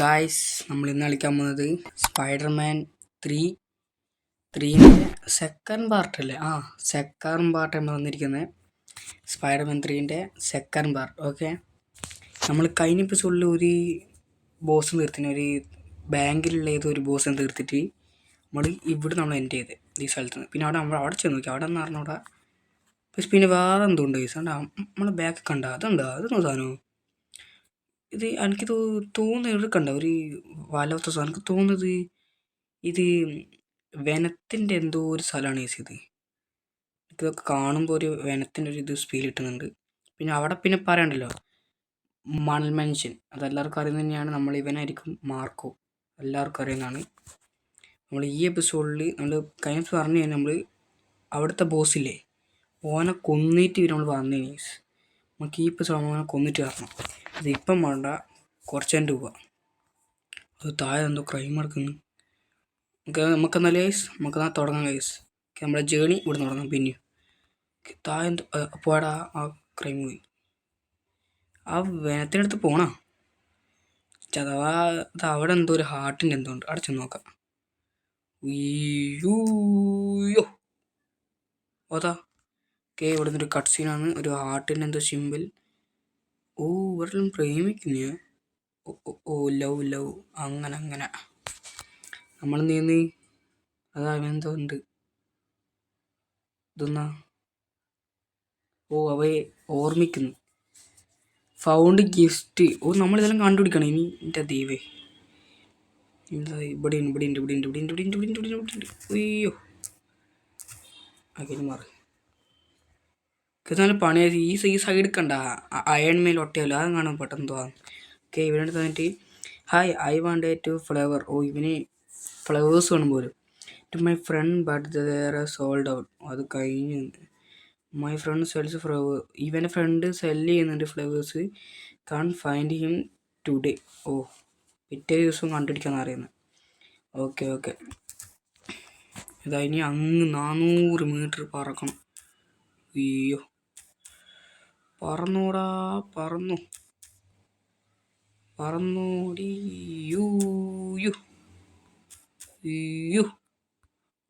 Guys, നമ്മൾ ഇന്ന് കളിക്കാൻ പോകുന്നത് സ്പൈഡർമാൻ 3 സെക്കൻഡ് പാർട്ടല്ലേ? സെക്കൻഡ് പാർട്ട് നമ്മൾ വന്നിരിക്കുന്നത് സ്പൈഡർമാൻ 3 സെക്കൻഡ് പാർട്ട്. ഓക്കെ, നമ്മൾ കഴിഞ്ഞ എപ്പിസോഡിൽ ഒരു ബോസ് തീർത്തിന്, ഒരു ബാങ്കിലുള്ള ഏതൊരു ബോസിനെ തീർത്തിട്ട് നമ്മൾ എൻഡ് ചെയ്ത് ഈ സ്ഥലത്ത് നിന്ന്. പിന്നെ അവിടെ ചെന്ന് നോക്കി, അവിടെ എന്ന് പറഞ്ഞാൽ പിന്നെ വേറെ എന്തുകൊണ്ട് ഗൈസ്? നമ്മളെ ബാക്ക് കണ്ട അതുണ്ടോ? അതൊന്നും സാധനമോ ഇത്? എനിക്ക് തോന്നുന്നത് കണ്ട ഒരു വലവത്ത സാധനം. എനിക്ക് തോന്നുന്നത് ഇത് വനത്തിൻ്റെ എന്തോ ഒരു സ്ഥലമാണ് ഗൈസ് ഇത്. എനിക്കിതൊക്കെ കാണുമ്പോൾ ഒരു വനത്തിൻ്റെ ഒരു ഇത് ഫീൽ കിട്ടുന്നുണ്ട്. പിന്നെ അവിടെ പിന്നെ പറയണ്ടല്ലോ, മണൽ മനുഷ്യൻ, അതെല്ലാവർക്കും അറിയുന്നത് തന്നെയാണ്. നമ്മൾ ഇവനായിരിക്കും മാർക്കോ, എല്ലാവർക്കും അറിയുന്നതാണ്. നമ്മൾ ഈ എപ്പിസോഡിൽ നമ്മൾ കഴിഞ്ഞ പറഞ്ഞു കഴിഞ്ഞാൽ നമ്മൾ അവിടുത്തെ ബോസില്ലേ, ഓനെ കൊന്നിട്ട് നമ്മൾ വന്നു ഗൈസ്. നമുക്ക് ഈ എപ്പിസോഡ് ഓനെ കൊന്നിട്ട് വരണം. ഇതിപ്പം വേണ്ട, കുറച്ച് എൻ്റെ പോവാം. അത് താഴെ എന്തോ ക്രൈം നടക്കുന്നു. നമുക്കെന്നാലും ഗൈസ്, നമുക്കെന്നാ തുടങ്ങാം ഗൈസ്. നമ്മളെ ജേണി ഇവിടെ തുടങ്ങാം. പിന്നെ താഴെ എന്തോ പോടാ, ആ ക്രൈം പോയി. ആ വനത്തിനടുത്ത് പോണ ചതവാ, അത് അവിടെ എന്തോ ഒരു ഹാർട്ടിൻ്റെ എന്തോ ഉണ്ട്. അവിടെ ചെന്ന് നോക്കാം. യോ അതാ ഇവിടെ നിന്നൊരു കട്ട് സീനാണ്. ഒരു ഹാർട്ടിൻ്റെ എന്തോ സിമ്പിൾ. ഇവരെല്ലാം പ്രേമിക്കുന്നേ. ലവ് അങ്ങനെ നമ്മൾ നീന്തി. അതാ എന്തോ ഉണ്ട്. ഇതൊന്നാ അവയെ ഓർമ്മിക്കുന്നു. Found gift. നമ്മളിതെല്ലാം കണ്ടുപിടിക്കണം ഇനി. എൻ്റെ ദൈവേ, ഇവിടെ ഉണ്ട്. അയ്യോ, അങ്ങനെ മാറി. നല്ല പണിയായി. ഈ സൈഡ് കണ്ട അയൺ മേൽ ഒട്ടയല്ലോ, അത് കാണാൻ പെട്ടെന്ന് തോന്നാം. ഓക്കെ, ഇവിടെ തന്നിട്ട് hi, I want to flower. ഇവന് ഫ്ലവേഴ്സ് കാണുമ്പോൾ to my friend but they're sold out. അത് കഴിഞ്ഞ് മൈ ഫ്രണ്ട് സെൽസ് ഫ്ലവർ. ഇവൻ്റെ ഫ്രണ്ട് സെല് ചെയ്യുന്നുണ്ട് flowers. Can find him today. പിറ്റേ ദിവസം കണ്ടുപിടിക്കാന്ന് അറിയുന്നത്. ഓക്കെ, ഇതാ ഇനി അങ്ങ് 400 മീറ്റർ പറക്കണം. അയ്യോ, പറന്നോടാ, പറന്നോടി.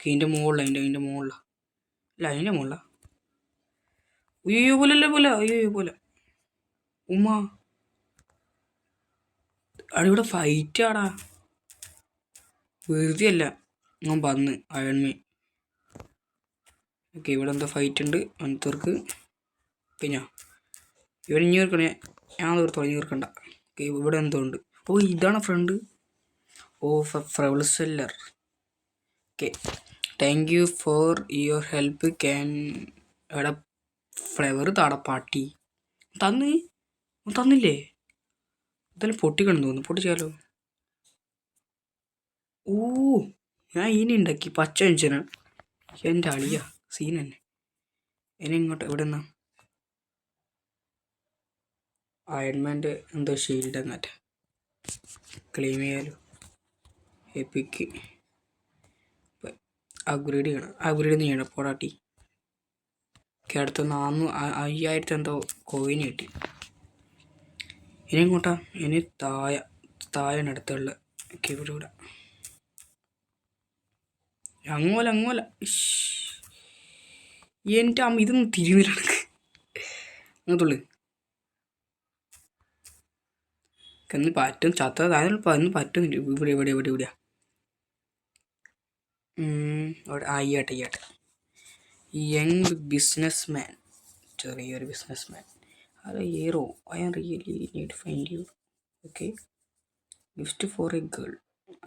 ഇതിൻ്റെ മുകളിലാണ്. അല്ല, അതിൻ്റെ മുകളിലാ. പോലെ ഉമ്മ അവിടെ ഫൈറ്റ് ആടാ, വെറുതെ അല്ല ഞാൻ വന്ന് അയൺമേ. ഓക്കെ, ഇവിടെ എന്താ ഫൈറ്റ് ഉണ്ട് അനത്തർക്ക്. പിന്നെ ഇവിടെ ഇനി തീർക്കണേ, ഞാൻ തീർക്കണ്ട. ഓക്കെ, ഇവിടെ എന്തോ ഉണ്ട്. ഇതാണ് friend. Flower seller. Okay, thank you for your help. Can എവിടെ ഫ്ലവർ താട പാട്ടി തന്നില്ലേ? ഇതെല്ലാം പൊട്ടിക്കണം തോന്നുന്നു. പൊട്ടിച്ചാലോ? ഞാൻ ഇനി ഉണ്ടാക്കി പച്ച അഞ്ചന. എൻ്റെ അളിയ സീൻ തന്നെ. ഇനി ഇങ്ങോട്ട് എവിടെ നിന്നാ? അയൺമാൻ്റെ എന്തോ ഷീൽഡ് അങ്ങാറ്റ ക്ലെയിം ചെയ്യാലോ. എപ്പിക്ക് അപ്ഗ്രേഡ് ചെയ്യണം. പോടാട്ടി. അടുത്ത 5000 എന്തോ കോയിന് കിട്ടി. ഇനി ഇങ്ങോട്ടാ? ഇനി താഴെ അടുത്തുള്ള. ഇവിടെ അങ്ങോല. എൻ്റെ അമ്മ ഇതൊന്നും തിരിഞ്ഞില്ല. അങ്ങോട്ടുള്ളു എന്ന് പറ്റും. അതിന് പറ്റുന്നില്ല. ഇവിടെ ആയിട്ടെ യങ് ബിസിനസ് മാൻ. ചെറിയൊരു business man. Hello hero, I am really need find you. Okay, gift for a girl.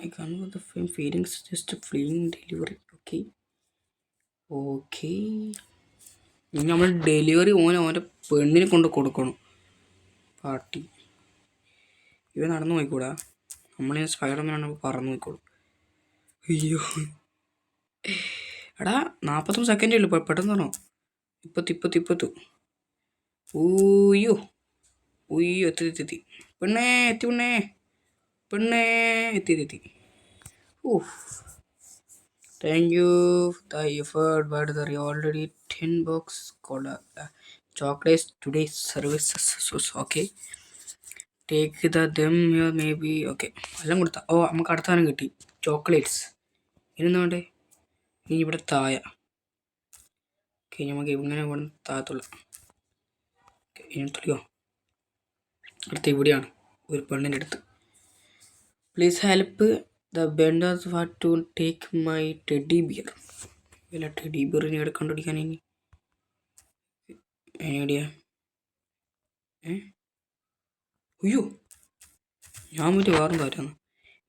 I കൺവർ the feelings just fleeing delivery. Okay ഇനി നമ്മൾ ഡെലിവറി ഓൻ്റെ പെണ്ണിനെ കൊണ്ട് കൊടുക്കണം. പാർട്ടി ഇവ നടന്നു പോയിക്കൂടാ. നമ്മൾ സ്പൈഡർമാൻ പറന്നു പോയിക്കോളും. അയ്യോ എടാ, 40 സെക്കൻഡേ ഉള്ളൂ. പെട്ടെന്ന് പറഞ്ഞോ. ഇപ്പത്തു. ഊയ്യോ എത്തി. പെണ്ണേ എത്തി. Thank you the effort, but there are already 10 box chocolates today services. Okay, take the dum may be okay എല്ലാം കൊടുത്താ. ഓ നമുക്ക് അടുത്ത സാധനം കിട്ടി, ചോക്ലേറ്റ്സ്. ഇനിയെന്താ വേണ്ടേ? ഇനി ഇവിടെ താഴെ ഓക്കെ നമുക്ക് ഇങ്ങനെ ഇവിടെ താഴത്തുള്ള ഓക്കെ ഇനി തുളിയോ. അടുത്ത ഇവിടെയാണ് ഒരു പെണ്ണിൻ്റെ അടുത്ത്. Please help the benders what to take my teddy bear. ഇല്ല ടെഡി ബിയർ ഇനി ഇവിടെ കണ്ടുപിടിക്കാൻ ഇനി എവിടെയാ? അയ്യോ ഞാൻ പറ്റി വേറെ കാര്യമാണ്.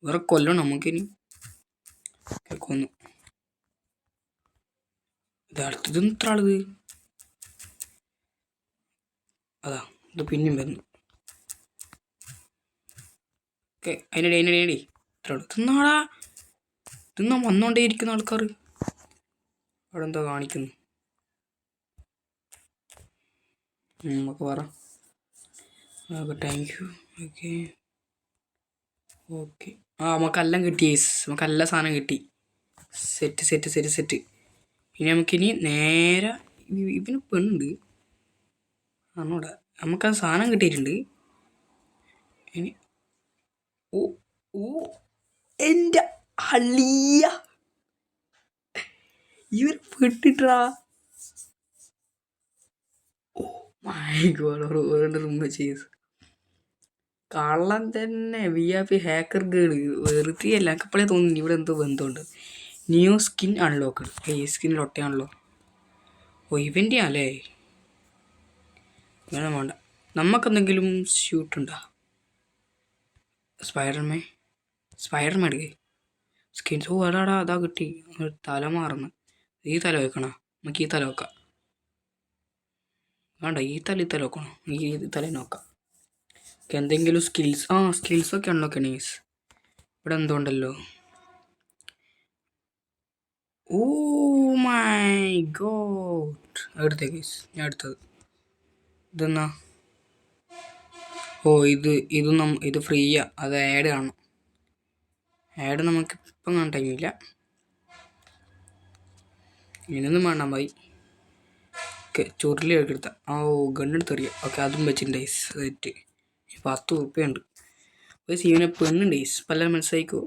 വേറെ കൊല്ലണം നമുക്കിനി. കൊന്നു. ഇത് അടുത്തത് ഇത്ര ആളിത്. അതാ ഇത് പിന്നെയും വരുന്നു. ഓക്കെ അതിനടി ഇത്ര ആള് തിന്നാടാ. തിന്നാൻ വന്നോണ്ടേ ഇരിക്കുന്ന ആൾക്കാർ അവിടെ എന്താ കാണിക്കുന്നു നമുക്ക് പറ. Okay thank U. Okay okay നമുക്കെല്ലാം കിട്ടി. നമുക്കെല്ലാം സാധനം കിട്ടി. Set set set set. പിന്നെ നമുക്കിനി നേരെ ഇവന് പെണ്ണുണ്ട് ആണോടെ. നമുക്ക് ആ സാധനം കിട്ടിയിട്ടുണ്ട്. ഇനി ഓ ഓ എൻ്റെ അളിയ ഇവർ പെട്ടിട്ടാ. ഓ മൈ ഗോഡ് റൂം ചെയ്ത് കള്ളം തന്നെ. VIP ഹാക്കർ ഗേള് വെറുതെയല്ല. എനിക്കപ്പോഴേ തോന്നുന്നു ഇവിടെ എന്തോ ബന്ധമുണ്ട്. New skin unlock. ഈ സ്കിന്നിൽ ഒട്ടയാണല്ലോ. ഓ ഇവൻ്റെ അല്ലേ. വേണം വേണ്ട. നമുക്കെന്തെങ്കിലും സ്യൂട്ടുണ്ടോ? Spiderman എടുക്കേ skins. ഓ അടാടാ അതാ കിട്ടി. തല മാറുന്നു. ഈ തല വെക്കണോ? നമുക്ക് ഈ തല വെക്കാം. വേണ്ട ഈ തല വെക്കണം. ഈ തല നോക്കാം. എന്തെങ്കിലും സ്കിൽസ് സ്കിൽസൊക്കെ അൺലോക്ക് ആണ് ഗൈസ്. ഇവിടെ എന്തുണ്ടല്ലോ. Oh my god. എടുത്തേ ഗൈസ് ഞാൻ എടുത്തത്. ഇതെന്നാ? ഓ ഇത് ഫ്രീയാ. അത് ആഡ് കാണണം. ആഡ് നമുക്ക് ഇപ്പം കാണാൻ ടൈമില്ല. ഇനിയൊന്നും വേണ്ട മതി. ഓക്കെ ചുരുളി എടുത്ത ഓ ഗണ്ണെടുത്തറിയാം. ഓക്കെ അതും വെച്ചിട്ടുണ്ട് ഗൈസ്. സെറ്റ്. 10 ഉറുപ്പ്യുണ്ട്. ഒരു ഇവനെ പെണ്ണുണ്ട് ഗൈസ്. പല മനസ്സിലായിക്കോ.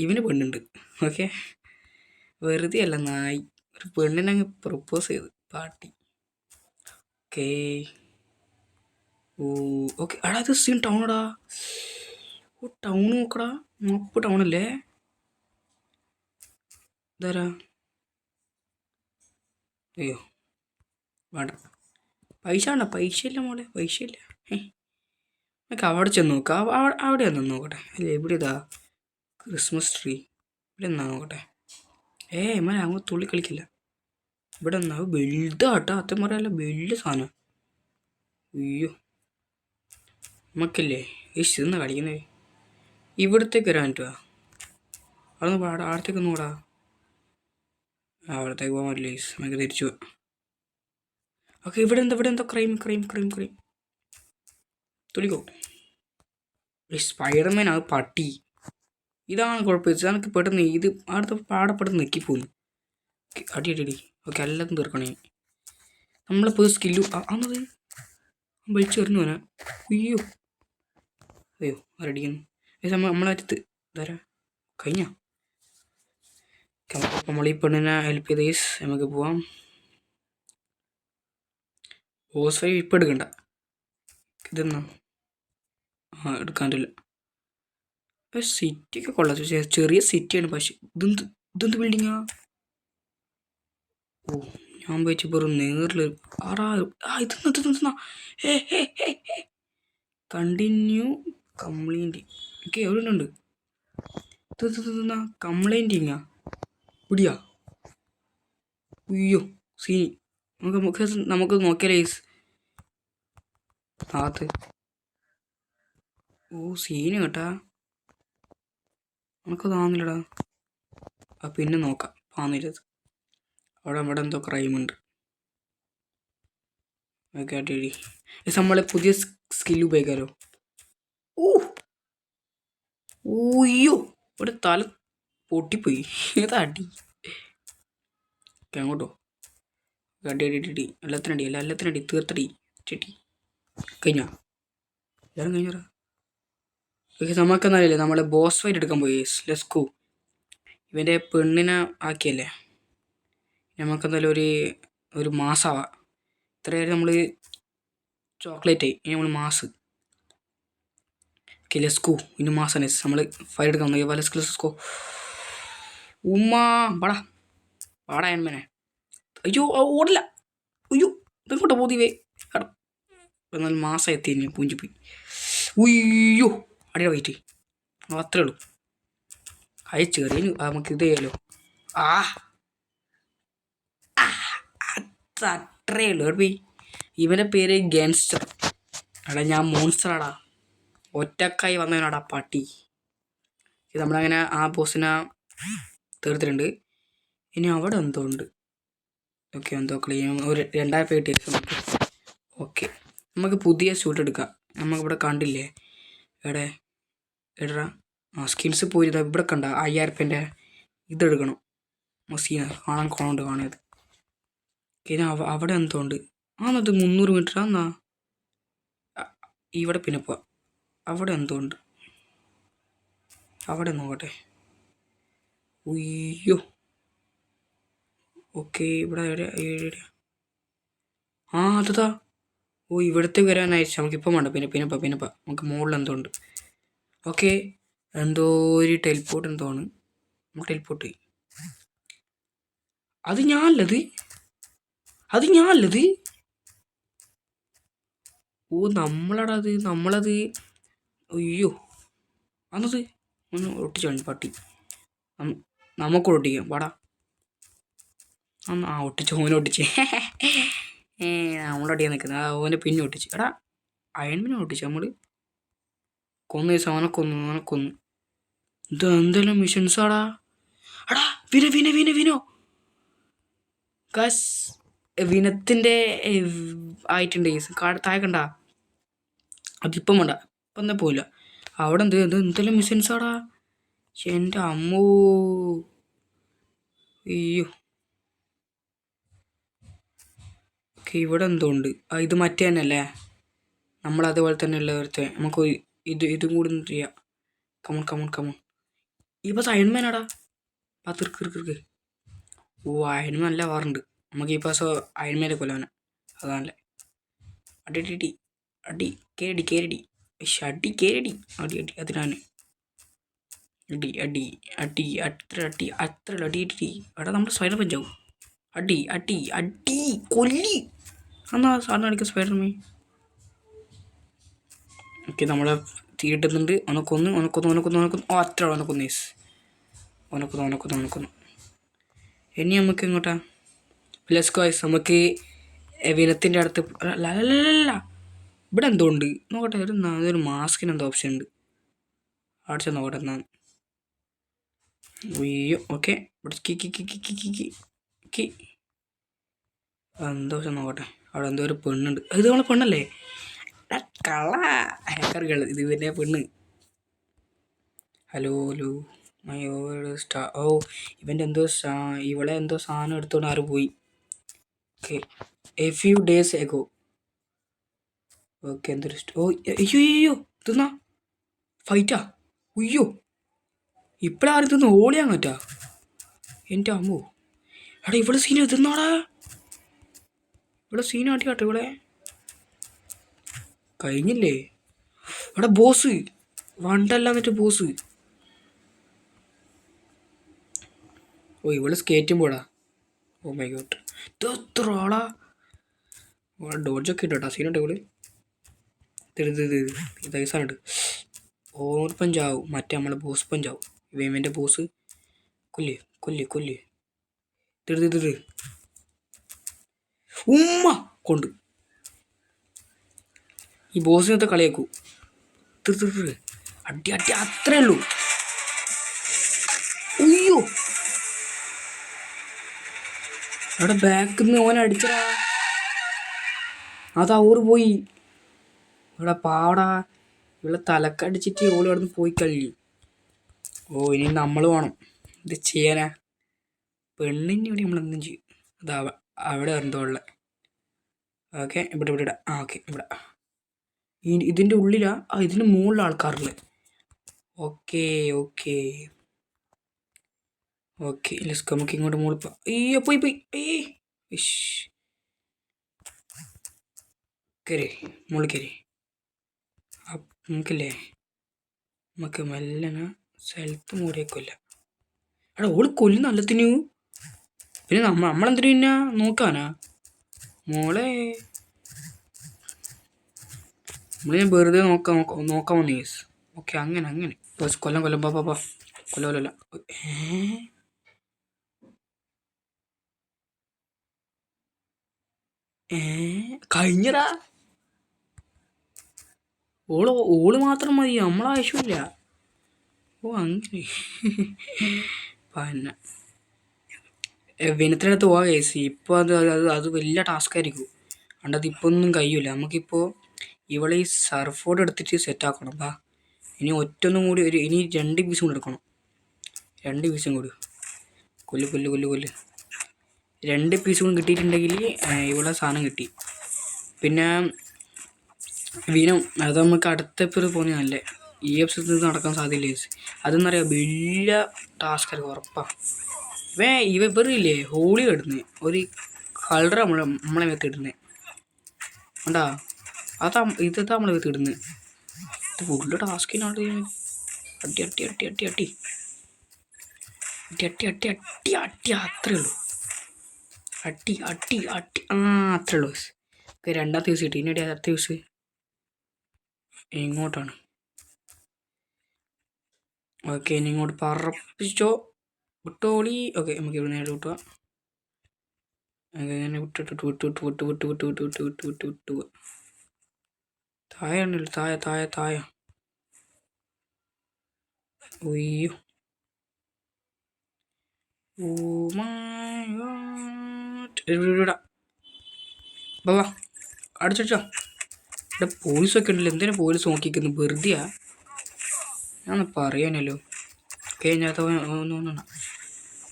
ഇവന് പെണ്ണുണ്ട്. ഓക്കെ വെറുതെ അല്ല നായി. ഒരു പെണ്ണിനെ അങ്ങ് പ്രപ്പോസ് ചെയ്ത് പാർട്ടി. ഓക്കേ ഓ ഓക്കെ എടാ ഇത് സീൻ ടൗണടാ. ഓ ടൗൺ നോക്കടാ. മപ്പ് ടൗണല്ലേ. ഇതാരാ? അയ്യോ വേണ്ട. പൈസ വേണ്ട. പൈസ ഇല്ല മോളെ. പൈസ ഇല്ല. നമുക്ക് അവിടെ ചെന്ന് നോക്കാം. അവിടെ ഒന്ന് നോക്കട്ടെ. അല്ല ഇവിടെ ഇതാ ക്രിസ്മസ് ട്രീ. ഇവിടെ എന്നാ നോക്കട്ടെ. മോനെ അങ്ങ് തുള്ളി കളിക്കില്ല. ഇവിടെ എന്നാ വലുതാട്ടാ. അത്ര പറയല്ല വലിയ സാധനം. അയ്യോ നമുക്കില്ലേ ഇതെന്നാ കളിക്കുന്നേ. ഇവിടത്തേക്ക് വരാൻ പറ്റുക. അവിടെ അടുത്തേക്ക് നോടാ. അവിടത്തേക്ക് പോകാൻ പറ്റില്ല. നമുക്ക് തിരിച്ചു പോവാം. ഓക്കെ ഇവിടെ എന്താ ക്രൈം തുളിക്കോ. സ്പൈഡർമാൻ അത് പട്ടി. ഇതാണ് കുഴപ്പം. എനിക്ക് പെട്ടെന്ന് ഇത് അടുത്ത പാടപ്പെടുന്ന് നെക്കിപ്പോന്നു. അടി ഓക്കെ എല്ലാത്തും തീർക്കണേ. നമ്മളിപ്പോൾ സ്കില്ലു ആന്നത് വലിച്ചെറിഞ്ഞു പോനാ. അയ്യോ ആരടിക്കുന്നു നമ്മളടുത്ത് ഇതാരാ കഴിഞ്ഞ. നമ്മൾ ഈ പെണ്ണിനെ ഹെൽപ്പ് ചെയ്ത് ഗൈസ് നമുക്ക് പോവാം. ബോസ് ഫൈവ് ഇപ്പം എടുക്കണ്ട. ഇതെന്നാ എടുക്കാൻ പറ്റില്ല. സിറ്റിയൊക്കെ കൊള്ളാം. ചെറിയ സിറ്റിയാണ്. പക്ഷെ ഇതെന്ത് ബിൽഡിങ്ങാ? ഓ ഞാൻ വെച്ച് വെറും നേരിൽ ഇതെന്നാ കണ്ടിന്യൂ കംപ്ലൈൻറ്റ്. ഓക്കെ എവിടെ ഉണ്ട് കംപ്ലൈൻറ്റിങ്ങാ പിടിയാ. അയ്യോ സീനി. നമുക്ക് നോക്കിയാലേ ആത്ത്. ഓ സീന് കേട്ടാ. നമുക്ക് താന്നില്ലടാ. പിന്നെ നോക്കാം. താന്നില്ലത് അവിടെ എന്തോ ക്രൈമുണ്ട്. ഓക്കെ അടി നമ്മളെ പുതിയ സ്കിൽ ഉപയോഗിക്കാമല്ലോ. ഓയ്യോ ഇവിടെ തല പൊട്ടിപ്പോയി. ഏതാടി അങ്ങോട്ടോ. അടി എല്ലാത്തിനടി തീർത്തടി ചെട്ടി കഴിഞ്ഞ. എല്ലാവരും കഴിഞ്ഞാ ഓക്കെ. നമുക്കെന്നറിയില്ലേ നമ്മളെ ബോസ് ഫൈറ്റ് എടുക്കാൻ പോയി ലെസ്കു ഇവൻ്റെ പെണ്ണിനെ ആക്കിയല്ലേ. നമുക്കെന്തായാലും ഒരു മാസമാവാം. ഇത്രയായിരുന്നു നമ്മൾ ചോക്ലേറ്റ് ഇനി നമ്മൾ മാസ്. ഓക്കെ ലെസ്കു ഇനി മാസാണ് നമ്മൾ ഫൈറ്റ് എടുക്കാൻ നോക്കിയാൽ ലെസ്കോ ഉമ്മാ പാടാ പാടാ എൻമേനെ. അയ്യോ ഓടില്ല. അയ്യോ ഇതെങ്ങോട്ടാ പോതിവേ. എന്നാൽ മാസം എത്തി ഇനി പൂഞ്ചിപ്പോയി. ഉയ്യോ അടിയുടെ വൈറ്റ് അത്രേ ഉള്ളൂ. അയച്ചു കയറി നമുക്ക് ഇത് ചെയ്യാലോ. ആ അത്രേ ഉള്ളൂ കേട്ടോ. ഇവൻ്റെ പേര് ഗാങ്സ്റ്റർ. എടാ ഞാൻ മോൺസ്റ്ററാടാ, ഒറ്റക്കായി വന്നവനാടാ പട്ടി. ഇത് നമ്മളങ്ങനെ ആ ബോസിനെ തീർത്തിട്ടുണ്ട്. ഇനി അവിടെ എന്തോ ഉണ്ട്. ഓക്കെ എന്തോ ക്ലീൻ ഒരു 2000 പേട്ടി നമുക്ക്. ഓക്കെ നമുക്ക് പുതിയ സ്യൂട്ട് എടുക്കാം. നമുക്കിവിടെ കണ്ടില്ലേ എവിടെ എടാ സ്കിൽസ് പോയി ഇവിടെ കണ്ട 5000 ഇതെടുക്കണം. മസീന കാണാൻ കോണുണ്ട് കാണുന്നത്. ഇനി അവിടെ എന്തോ ഉണ്ട്. ആന്നത് 300 മീറ്റർ എന്നാ ഇവിടെ പിന്നെ പോവാം. അവിടെ എന്തോ ഉണ്ട്. അവിടെ നോക്കട്ടെ. ഉയ്യോ ഓക്കെ ഇവിടെ എവിടെ ആ അതാ. ഓ ഇവിടത്തേക്ക് വരാനായിച്ചു. നമുക്കിപ്പം വേണ്ട പിന്നെപ്പാ നമുക്ക് മുകളിൽ എന്തോ ഉണ്ട്. ഓക്കെ എന്തോ ഒരു ടെലിപ്പോർട്ട് എന്തോ ആണ്. നമുക്ക് ടെലിപ്പോർട്ട് അത് ഞാനല്ലത്. ഓ നമ്മളത് അയ്യോ അന്നത് ഒന്ന് ഒട്ടിച്ചാണ് പട്ടി. നമുക്ക് ഒട്ടിക്കാം പാടാ. ആ ഒട്ടിച്ച് ഓനെ ഒട്ടിച്ച് നമ്മളൊട്ടിയാൻ നിൽക്കുന്നത്. ഓനെ പിന്നെ ഒട്ടിച്ച്. എടാ അയൺമിനെ ഒട്ടിച്ച് നമ്മൾ കൊന്നു ദിവസം അവനെ കൊന്നു. ഇത് എന്തെല്ലാം മിഷൻസാടാ. എടാ വിനോ ഗസ് വിനത്തിൻ്റെ ആയിട്ടുണ്ട് താഴെ കണ്ട. അതിപ്പം വേണ്ട ഇപ്പം എന്താ പോയില്ല. അവിടെ എന്തെല്ലാം മിഷൻസാടാ. എൻ്റെ അമ്മോ അയ്യോ. ഓക്കെ ഇവിടെ എന്തോ ഉണ്ട്. ഇത് മറ്റേ തന്നെ അല്ലേ നമ്മൾ അതുപോലെ തന്നെ ഉള്ളവരത്തെ. നമുക്ക് ഇതും കൂടി ചെയ്യാം. കമൺ ഇപ്പം അയൺമാനാടാ. തീർക്ക്. ഓ അയൺമാൻ നല്ല വാറുണ്ട്. നമുക്ക് ഈ പാസം അയൺമാനെ കൊല്ലാനാ. അതാണല്ലേ അടി കേരടി അതിനാണ് അടി അത്ര അടി. എടാ നമ്മുടെ സ്പൈഡർ പഞ്ചാവും. അടി കൊല്ലി എന്നാ സാറിന് അടിക്കുക സ്പൈഡർമാൻ. ഓക്കെ നമ്മളെ തീട്ടുന്നുണ്ട്. ഒനക്കൊന്നു അത്ര ഒനക്കൊന്നു. ഇനി നമുക്ക് ഇങ്ങോട്ടാ ലെറ്റ്സ് ഗോ. നമുക്ക് വിനത്തിൻ്റെ അടുത്ത് അല്ല ഇവിടെ എന്തോ ഉണ്ട് നോക്കട്ടെ. ഒരു മാസ്കിന് എന്തോ ഓപ്ഷൻ ഉണ്ട്. അവിടെ ചെന്ന് നോക്കട്ടെ എന്നാ. അയ്യോ ഓക്കെ ഇവിടെ എന്തോ നോക്കട്ടെ. അവിടെ എന്തോ ഒരു പെണ്ണുണ്ട്. ഇത് നമ്മളെ പെണ്ണല്ലേ കള്ള ഹാക്കറുകൾ. ഇത് ഇവൻ്റെ പെണ്ണ്. Hello star. ഓ ഇവൻ്റെ എന്തോ ഇവളെ എന്തോ സാധനം എടുത്തോണ്ട് ആര് പോയി. Okay A few days ago. Okay എന്തൊരു ഓ അയ്യോ ഇതെന്നാ ഫൈറ്റാ. ഉയ്യോ ഇപ്പോഴാരും ഇതൊന്ന് ഓളിയാൻ പറ്റാ. എൻ്റെ അമ്മോ എടാ ഇവിടെ സീൻ എത്തുന്നാടാ. ഇവിടെ സീനാട്ടിയാട്ടെ ഇവിടെ കഴിഞ്ഞില്ലേ. ഇവിടെ ബോസ് വണ്ടല്ല എന്നിട്ട് ബോസ്. ഓ ഇവിടെ സ്കേറ്റും പോടാ. ഓ മൈ ഗോഡ് ഇത് എത്ര ആളാ. ഡോഡ്ജൊക്കെ ഇട്ടോ സീനുണ്ട് ഇവിടെ. ഇത് ഐസാനുണ്ട്. ഓർ പഞ്ചാവും മറ്റേ നമ്മളെ ബോസ് പഞ്ചാവും. ഇവൻ്റെ ബോസ് കൊല്ല് ഇത് ഉമ്മ കൊണ്ട് ഈ ബോസിനത്തെ കളിയാക്കൂ. അടി അത്രേ ഉള്ളൂ. അയ്യോ അവിടെ ബാക്കിൽ നിന്ന് ഓനെ അടിച്ചടാ. അതാ ഓറ് പോയി. ഇവിടെ പാവടാ ഇവിടെ തലക്കടിച്ചിട്ട് ഓള് അവിടെ നിന്ന് പോയി കഴിയും. ഓ ഇനി നമ്മൾ വേണം ഇത് ചെയ്യാനാ. പെണ്ണിന് ഇവിടെ നമ്മളെന്തും ചെയ്യും. അത് അവിടെ എന്തോ ഉള്ളത്. ഓക്കെ ഇവിടെ ആ ഓക്കെ ഇവിടെ ഇതിൻ്റെ ഉള്ളിലാ ഇതിന് മുകളിൽ ആൾക്കാരുള്ളത്. ഓക്കെ ഓക്കെ ഓക്കെ ലെറ്റ്സ് നമുക്ക് ഇങ്ങോട്ട് മുകളിൽ പോയി. അയ്യോ പോയി പോയി. ഇഷ് കയറി മുകളിൽ കയറി. നമുക്കില്ലേ നമുക്ക് മെല്ലനെ സ്ഥലത്ത് മൂടിയേക്കില്ല. എടാ ഓള് കൊല്ലുന്ന നല്ലതിനു. പിന്നെ നമ്മളെന്തിനു പിന്നെ നോക്കാനാ മോളെ? നമ്മൾ വെറുതെ നോക്കാൻ വന്നു കേസ്. ഓക്കെ അങ്ങനെ കൊല്ലം പാ കൊല്ല. കഴിഞ്ഞടാ. ഓള് മാത്രം മതി, നമ്മളാവശ്യമില്ല. ഓ അങ്ങനെ പിന്നെ വിനത്തിനടുത്ത് പോവാ കേസ്. ഇപ്പോൾ അത് വലിയ ടാസ്ക് ആയിരിക്കും. അതുകൊണ്ട് ഇപ്പോൾ ഒന്നും കഴിയില്ല. നമുക്കിപ്പോൾ ഇവളെ ഈ സർഫോർഡ് എടുത്തിട്ട് സെറ്റാക്കണം. ബാ ഇനി ഒറ്റൊന്നും കൂടി ഇനി 2 പീസും കൂടി എടുക്കണം. 2 പീസും കൂടി കൊല്ല് 2 പീസും കൂടി കിട്ടിയിട്ടുണ്ടെങ്കിൽ ഇവിടെ സാധനം കിട്ടി. പിന്നെ വീനം അത് നമുക്ക് അടുത്ത പേര് പോകുന്നത് നല്ല ഈ എപ്പിസോഡിൽ നടക്കാൻ സാധ്യതയില്ല. അതെന്നറിയാം വലിയ ടാസ്ക് ആയിരിക്കും ഉറപ്പാണ്. ഇവരില്ലേ ഹോളി ഇടുന്നത് ഒരു കളർ നമ്മളെ മേത്ത് ഇടുന്നത് കണ്ടാ. ഇതാ നമ്മളെ മേത്ത് ഇടുന്നത്. ഇത് ഫുള്ള് ടാസ്കിനാണ്. അട്ടി അത്രേ ഉള്ളൂ. അട്ടി അത്രേ ഉള്ളൂ. രണ്ടാമത്തെ ദിവസം കിട്ടി. ഇനി അടുത്ത ദിവസം ഇങ്ങോട്ടാണ്. ഓക്കെ ഇനി ഇങ്ങോട്ട് പറപ്പിച്ചോ വിട്ടോളി. ഓക്കെ നമുക്ക് ഇവിടെ നേരെ വിട്ടുക. അങ്ങനെ വിട്ടു താഴെ ഉണ്ടല്ലോ. താഴെ ഒയ്യോ ഓ മൈ ഗോഡ്. ബാബാ അടിച്ചോ. ഇവിടെ പോലീസൊക്കെ ഉണ്ടല്ലോ. എന്തിനാ പോലീസ് നോക്കിക്കുന്നു? വെറുതെയാ ഞാനൊന്ന് പറയാനല്ലോ. കഴിഞ്ഞാത്ത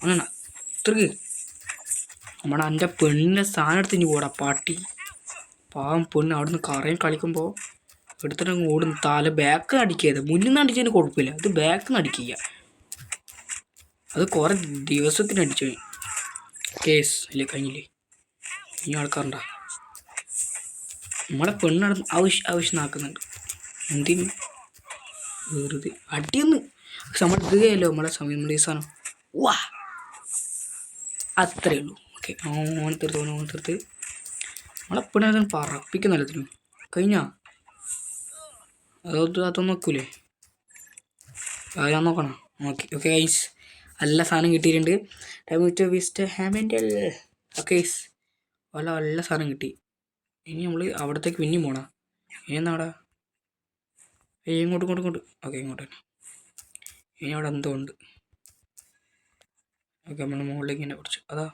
ഒന്നാ ഇത്രക്ക് നമ്മുടെ എൻ്റെ പെണ്ണിനെ സാധനം എടുത്ത് ഇനി പോടാ പാട്ടി. പാവം പെണ്ണ് അവിടെ നിന്ന് കറയും കളിക്കുമ്പോൾ എടുത്തിട്ടങ്ങ് ഓടുന്നു. ബാക്ക് അടിക്കരുത്. മുന്നിൽ നിന്ന് അടിച്ചതിന് കുഴപ്പമില്ല. അത് ബാക്ക് നിന്ന് അടിക്കുക. അത് കുറേ ദിവസത്തിന് അടിച്ചു കേസ് അല്ലേ. കഴിഞ്ഞില്ലേ? ഇനി ആൾക്കാരുണ്ടാ നമ്മളെ പെണ്ണടന്ന് ആവശ്യമാക്കുന്നുണ്ട്. എന്തിനു വെറുതെ അടിയൊന്ന് നമ്മൾ ഇടുകയല്ലോ നമ്മളെ സമയം. നമ്മുടെ ഈ സാധനം വാ അത്രേ ഉള്ളൂ. ഓക്കെ ഓൻ തീർത്ത് നമ്മളെപ്പോഴും പറപ്പിക്കുന്നല്ലത്തിനും കഴിഞ്ഞാ. അതൊന്നും നോക്കൂലേ? ഞാൻ നോക്കണം. ഓക്കെ ഗൈസ് നല്ല സാധനം കിട്ടിയിട്ടുണ്ട്. ഓക്കെ നല്ല സാധനം കിട്ടി. ഇനി നമ്മൾ അവിടത്തേക്ക് പിന്നെയും പോണ. ഇനി എന്നാടാ ഇങ്ങോട്ട്. ഓക്കെ ഇങ്ങോട്ട് തന്നെ. ഇനി അവിടെ എന്തോ ഉണ്ട്. ഓക്കെ നമ്മൾ മുകളിലേക്ക് ഇങ്ങനെ പിടിച്ചു. അതാ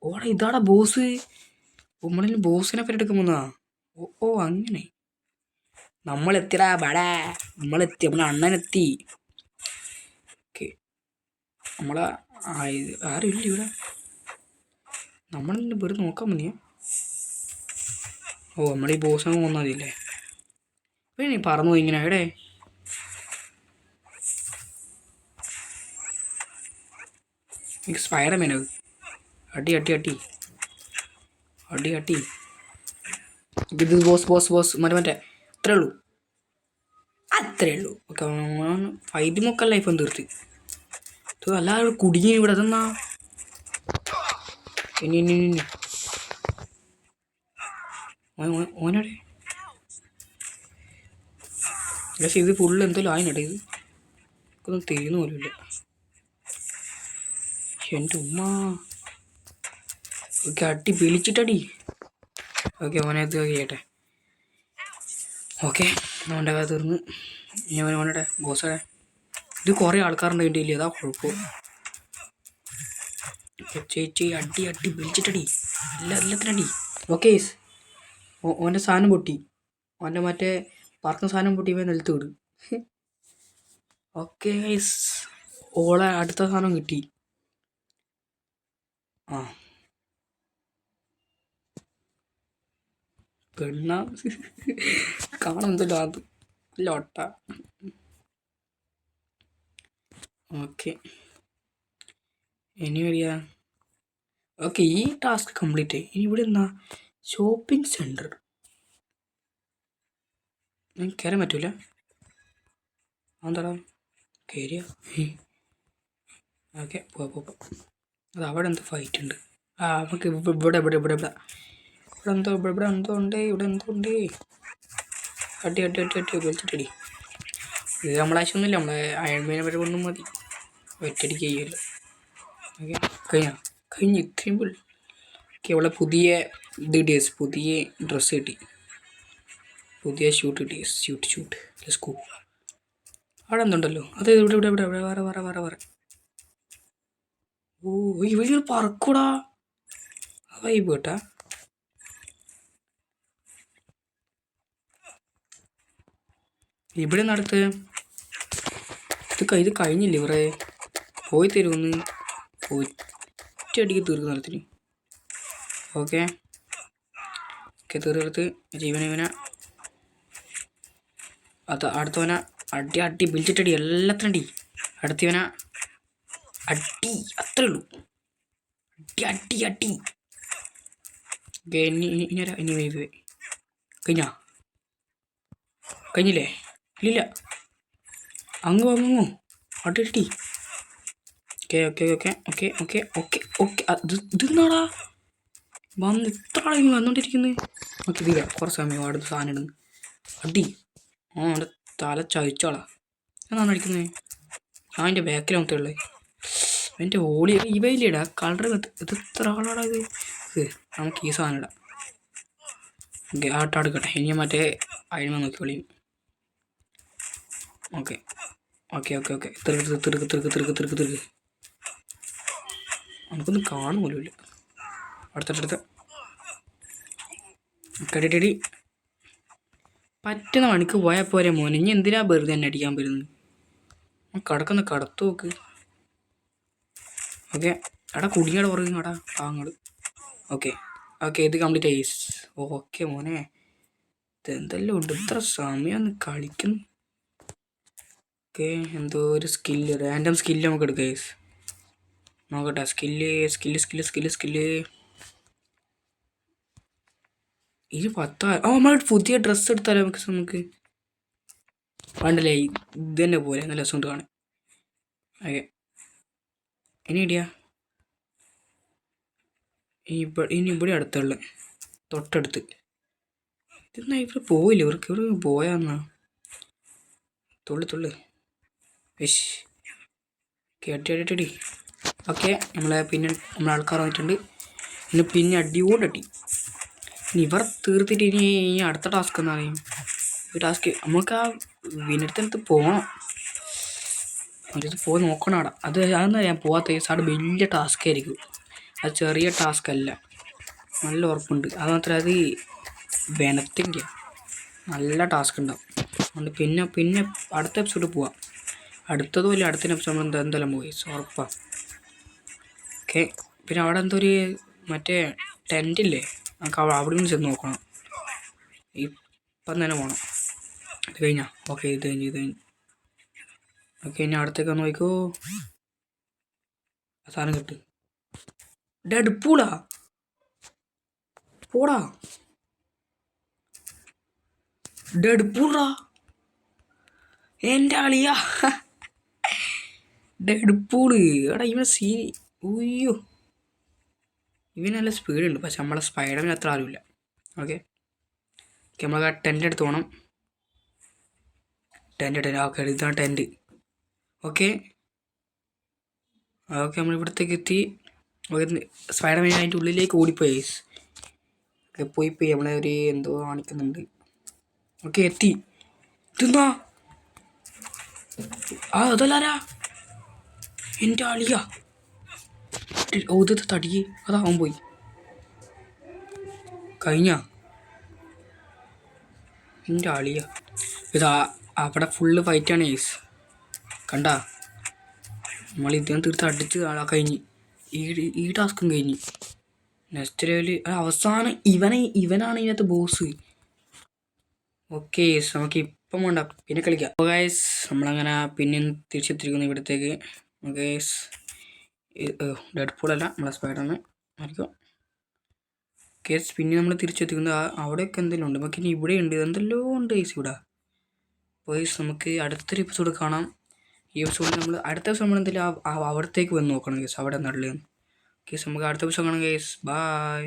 ഓടാ ഇതാടാ ബോസ്. നമ്മളിൽ ബോസിനെ പേര് എടുക്കാൻ പോകുന്നതാ. ഓ അങ്ങനെ നമ്മളെത്തിടാ ബടാ. നമ്മളെത്തി. നമ്മളെ അണ്ണനെത്തി. ഓക്കെ നമ്മളെ ആരും ഇല്ല ഇവിടെ. നമ്മളെന്നെ വെറുതെ നോക്കാൻ മതിയാ. ഓ നമ്മളീ ബോസിനെ കൊന്നാൽ മതിയല്ലേ? പിന്നെ നീ പറന്നു പോയി ഇങ്ങനെ എവിടെ? എനിക്ക് സ്പൈഡർമാനത്. അടി ഇത് ബോസ് മറ്റേ അത്രേ ഉള്ളൂ. ഓക്കെ ഫൈറ്റ് മൊക്കെ ലൈഫ് ഒന്ന് തീർത്ത്. ഇത് എല്ലാവരും കുടുങ്ങി ഇവിടെ. അതെന്നാ ഇനി ഓനടെ പക്ഷെ ഇത് ഫുള്ള് എന്തെങ്കിലും ആയിനട്ടെ. ഇത് ഒന്നും തീരുന്ന പോലുമില്ല. എൻ്റെ ഉമ്മ. ഓക്കെ അടി വിളിച്ചിട്ടടി. ഓക്കെ ഓനത് ചെയ്യട്ടെ. ഓക്കെ അവൻ്റെ കഥ തീർന്ന്. ഇനി ഓനോടെ ബോസേ ഇത് കുറേ ആൾക്കാരുണ്ട് വേണ്ടിയില്ലേ? അതാ കുഴപ്പം. ചേച്ചി അടി വിളിച്ചിട്ടടി. എല്ലാത്തിനും അടി. ഓക്കെ ഓൻ്റെ സാധനം പൊട്ടി. ഓൻ്റെ മറ്റേ പറക്കുന്ന സാധനം പൊട്ടി ഇവൻ നിലത്ത് വിടും. ഓക്കെ ഗൈസ് ഓളെ അടുത്ത സാധനം കിട്ടി. പെണ്ണ കാണുന്നല്ലോ അത് ലോട്ട. ഓക്കെ ഇനി വരിക. ഓക്കെ ഈ ടാസ്ക് കംപ്ലീറ്റ് ആയി. ഇനി ഇവിടെ എന്നാ ഷോപ്പിംഗ് സെൻറ്റർ. കയറാൻ പറ്റൂല. എന്താടാ കയറിയ. ഓക്കെ പോവാ. അത് അവിടെ എന്ത് ഫൈറ്റ് ഉണ്ട്. നമുക്ക് ഇവിടെ ഇവിടെ ഇവിടെ ഇവിടെ ഇവിടെ എന്തോ ഇവിടെ എന്തോ ഉണ്ട്. അടി വലിച്ചിട്ടടി. ഇത് നമ്മളാവശ്യമൊന്നുമില്ല. നമ്മളെ അയൺമേനെ വരെ ഒന്നും മതി. ഒറ്റയടിക്ക് ചെയ്യുമല്ലോ. ഓക്കെ കഴിഞ്ഞ് ഇത്രയും ഓക്കെ. അവളെ പുതിയ ഇത് കിട്ടിയ പുതിയ ഡ്രസ്സ് കിട്ടി. പുതിയ ഷൂട്ട് കിട്ടി. Shoot let's go. അവിടെ എന്തുണ്ടല്ലോ. അത് ഇവിടെ വേറെ. ഓ ഇവര് പറക്കൂടാ. വൈബ് കേട്ടാ. ഇവിടെ നടത്ത്. ഇത് കഴിഞ്ഞില്ല. ഇവരെ പോയി തരുമെന്ന് ഒറ്റയടിക്ക് തീർക്കും നടത്തിന്. ഓക്കെ തീർത്ത് ഇവനെ അത് അടുത്തവന അടി വിളിച്ചിട്ടടി എല്ലാത്തിനും അടി. അടുത്തവന അടി അത്രേ ഉള്ളൂ. അടി ഓക്കെ ഇനി വൈബ് കഴിഞ്ഞില്ലേ? ഇല്ല അങ്ങോ അടി. ഓക്കെ ഇതെന്നാടാ ഇത്ര ആളെങ്കിലും വന്നോണ്ടിരിക്കുന്നത്. ഓക്കെ തീരാ കുറച്ച് സമയം അടുത്ത സാധനം ഇടുന്നു. അടി എൻ്റെ തല ചതിച്ചോളാ. എന്നാണ് അടിക്കുന്നത്. ഞാൻ എൻ്റെ ബാക്കിലാമത്തെ ഉള്ളത്. എൻ്റെ ഓളി ഇവയിലിടാ കളർ. ഇത് ഇത്ര ആളാടാ ഇത്. നമുക്ക് ഈ സാധനം ഇടാം. ഓക്കെ ആട്ടെടുക്കട്ടെ. ഇനി മറ്റേ അഴിമ നോക്കി വിളിയും. ഓക്കെ തിറുക്ക് നമുക്കൊന്നും കാണും പോലും ഇല്ല. അടുത്തടുത്ത് കടിട്ടടി പറ്റുന്ന മണിക്ക് പോയാൽ പോരെ മോനെ. ഇനി എന്തിനാ വെറുതെ തന്നെ അടിക്കാൻ വരുന്നത്. കടക്കുന്ന കടത്തു നോക്ക്. ഓക്കെ എടാ കുടിങ്ങടെ പുറകെ എടാ അങ്ങോട്ട്. ഓക്കെ ഇത് കംപ്ലീറ്റ് ആയി. ഓക്കെ മോനെ ഇതെന്തെല്ലാം ഉണ്ട്. ഇത്ര സമയം കളിക്കുന്നു. ഓക്കെ എന്തോ ഒരു സ്കില്ല് റാൻഡം സ്കില്ല് നമുക്ക് എടുക്കാം. നോക്കട്ടെ സ്കില്ല് ഇത് 10. നമ്മൾ പുതിയ ഡ്രസ്സ് എടുത്താലോ നമുക്ക് വേണ്ടല്ലേ. ഇത് തന്നെ പോലെ നല്ല രസമുണ്ട് കാണാൻ. ഓക്കെ ഇനി ഇടിയാ. ഇനി ഇവിടെ അടുത്തുള്ള തൊട്ടടുത്ത് ഇതെന്നാ ഇവിടെ പോയില്ല. ഇവർ പോയാന്നാ തുള്ളു വിഷ് കേട്ടി. ഓക്കെ നമ്മളെ ആൾക്കാർ വന്നിട്ടുണ്ട്. പിന്നെ അടിയോടടി. ഇനി ഇവർ തീർത്തിട്ട് ഇനി അടുത്ത ടാസ്ക് എന്ന് പറയും. ഈ ടാസ്ക് നമുക്ക് ആ വിനടുത്തടുത്ത് പോകണം. അതിന് പോയി നോക്കണം അവിടെ. അതെന്നാ ഞാൻ പോകാത്ത സാട് വലിയ ടാസ്ക് ആയിരിക്കും. അത് ചെറിയ ടാസ്ക് അല്ല. നല്ല ഉറപ്പുണ്ട്. അത് മാത്രമേ അത് വനത്തിൻ്റെ നല്ല ടാസ്ക് ഉണ്ടാവും. അതുകൊണ്ട് പിന്നെ അടുത്ത എപ്പിസോഡ് പോവാം. അടുത്തതും ഇല്ല അടുത്ത എപ്പിസോഡ് നമ്മൾ എന്തെല്ലാം പോയി ഉറപ്പാണ്. ഓക്കെ പിന്നെ അവിടെ എന്തോ ഒരു മറ്റേ ടെൻറ്റില്ലേ. നമുക്ക് അവിടെ നിന്ന് ചെന്ന് നോക്കണം. ഇപ്പം തന്നെ പോകണം. ഇത് കഴിഞ്ഞാ. ഓക്കെ ഇത് കഴിഞ്ഞ് ഓക്കെ ഇനി അടുത്തേക്ക് നോക്കോ. സാധനം കിട്ട്. ഡെഡ് പൂളാ പോടാ. ഡെഡ് പൂളാ എൻ്റെ ആളിയാ. ഡെഡ് പൂള് എടാ ഇവൻ ഉയ്യോ ഇവന് നല്ല സ്പീഡുണ്ട്. പക്ഷെ നമ്മളെ സ്പൈഡറിന് അത്ര ആരുമില്ല. ഓക്കെ നമ്മൾ ആ ടെൻ്റ് എടുത്ത് പോകണം. ടെൻ്റ് ഓക്കെ ഇതാണ് ടെൻറ്റ്. ഓക്കെ നമ്മൾ ഇവിടത്തേക്ക് എത്തി. സ്പൈഡർമാൻ അതിൻ്റെ ഉള്ളിലേക്ക് ഓടിപ്പോയി. ഓക്കെ പോയി നമ്മളെ ഒരു എന്തോ കാണിക്കുന്നുണ്ട്. ഓക്കെ എത്തി. ഇതെന്നാ അതല്ലാരാ എൻ്റെ ആളിയാ. ഇത് തടിയേ അതാവാൻ പോയി. കഴിഞ്ഞ എൻ്റെ ആളിയാ. ഇതാ അവിടെ ഫുള്ള് ഫൈറ്റാണ് ഏസ്. കണ്ടാ നമ്മൾ ഇദ്ദേഹം തീർത്ത് അടിച്ച് ആളാ കഴിഞ്ഞ്. ഈ ടാസ്കും കഴിഞ്ഞ്. നെക്സ്റ്റ് ലെവല് അവസാനം ഇവനാണ് ഇതിനകത്ത് ബോസ്. ഓക്കെ നമുക്ക് ഇപ്പം വേണ്ട പിന്നെ കളിക്കാം. അപ്പോൾ ഗൈസ് നമ്മളങ്ങനെ പിന്നെ തിരിച്ചെത്തിയിരിക്കുന്നു ഇവിടത്തേക്ക്. ഗൈസ് ഡെഡ് പൂളല്ല നമ്മളെ സ്പൈഡർമാൻ ആയിരിക്കും. കേസ് പിന്നെ നമ്മൾ തിരിച്ചെത്തിക്കുന്നത് അവിടെയൊക്കെ എന്തെങ്കിലും ഉണ്ട്. നമുക്ക് ഇനി ഇവിടെ ഉണ്ട്, എന്തെല്ലോ ഉണ്ട് ഗൈസ് ഇവിടെ. ഗൈസ് നമുക്ക് അടുത്തൊരു എപ്പിസോഡ് കാണാം. ഈ എപ്പിസോഡിൽ നമ്മൾ അടുത്ത ദിവസം നമ്മൾ എന്തെങ്കിലും അവിടത്തേക്ക് വന്ന് നോക്കണം ഗൈസ്, അവിടെ നടുന്നത്. കേസ് നമുക്ക് അടുത്ത ദിവസം കാണാം ഗൈസ്. ബൈ.